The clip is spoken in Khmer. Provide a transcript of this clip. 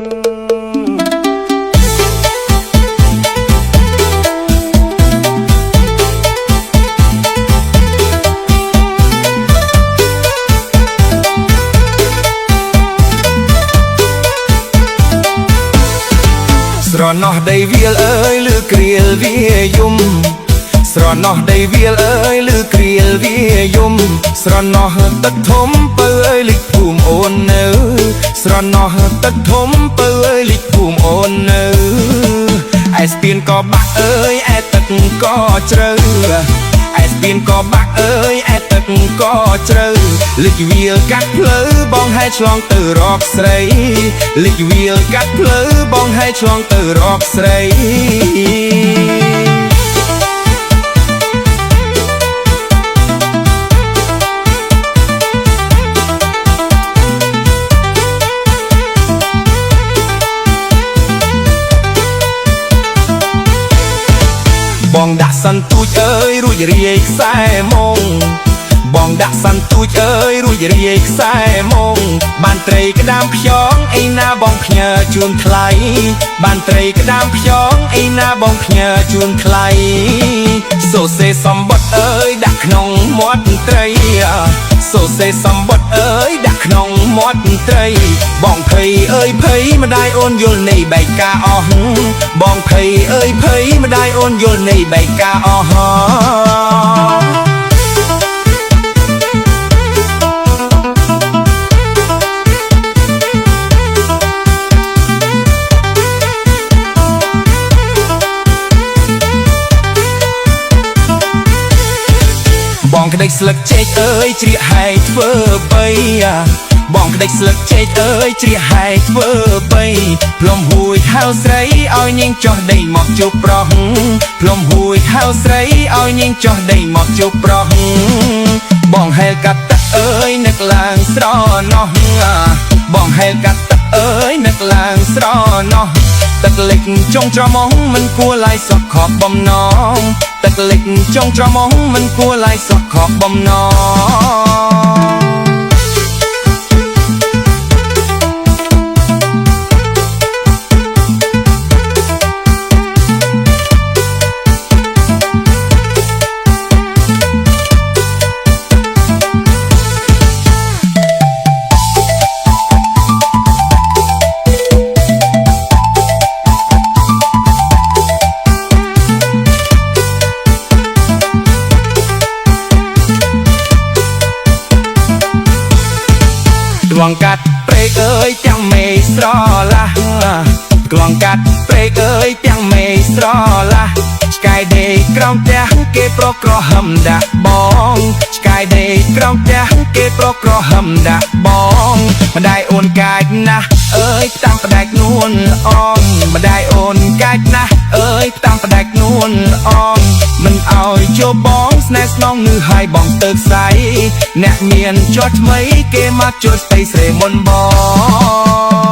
ស្រណោះដីវាលអើយឬគ្រាលវាយំស្រណោះដីវាលអើយឬគ្រាលវាយំស្រណោះទឹកធំបើអើយលិចភូមិអូននៅស្រណោះទឹកធំបើអើយលិចភូមិអូននៅឯស្ពានក៏បាក់អើយឯទឹកក៏ជ្រៅឯស្ពានក៏បាក់អើយឯទឹកក៏ជ្រៅលិចវាលកាត់ផ្លូវបងហែឆ្លងទៅរកស្រីលិចវាលកាត់ផ្លូវបងហែឆ្លងទៅរកស្រីបងដាក់សន្ទូចអើយរួចរាយខ្សែមងបងដាក់សន្ទូចអើយរួចរាយខ្សែមងបានត្រីក្តាមខ្យងអីណាបងផ្ញើជូនថ្លៃបានត្រីក្តាមខ្យងអីណាបងផ្ញើជូនថ្លៃសូសេសម្បត្តិអើយដាក់ក្នុងមាត់ត្រីសូសេសម្បត្តិអើយដាក់ក្នុងមាត់ត្រីបងភ័យអើយភ័យម្ដាយអូនយល់នៃបែកការអស់បងភ័យអើយភ័យម្ដាយអូនយល់នៃបែកការអស់បងក្ដិចស្លឹកចេកអើយជ្រៀកហែកធ្វើបីបងក្ដិចស្លឹកចេកអើយជ្រៀកហែកធ្វើបីភ្លុំហួយហៅស្រីឲ្យនាងចោះដីមកជប់ប្រុសភ្លុំហួយហៅស្រីឲ្យនាងចោះដីមកជប់ប្រុសបងហែលកាត់ទឹកអើយនឹកឡើងស្រណោះបងហែលកាត់ទឹកអើយនឹកឡើងស្រណោះទឹកលិចចុងច្រមុះមិនគួរឡាយសុខខកបំណងទឹកលិចចុងច្រមុះមិនគួរឡាយសុខខកបំណងក្លងកាត់ព្រែកអើយទាំងមេស្រឡះក្លងកាត់ព្រែកអើយទាំងមេស្រឡះឆ្កែដេកក្រោមផ្ទះគេប្រក្រហឹមដាក់បងឆ្កែដេកក្រោមផ្ទះគេប្រក្រហឹមដាក់បងម្ដាយអូនកាចណាស់អើយតាំងផ្ដាច់នួនអងម្ដាយអូនកាចណាស់អើយតាំងផ្ដាច់នួនអងមិនអោយចូលបងស្នេហ៍ស្នងងឺហើយបងទៅផ្សៃអ្នកមានជាប់ថ្មីគេមកជួយស្ទៃស្រែមុនបង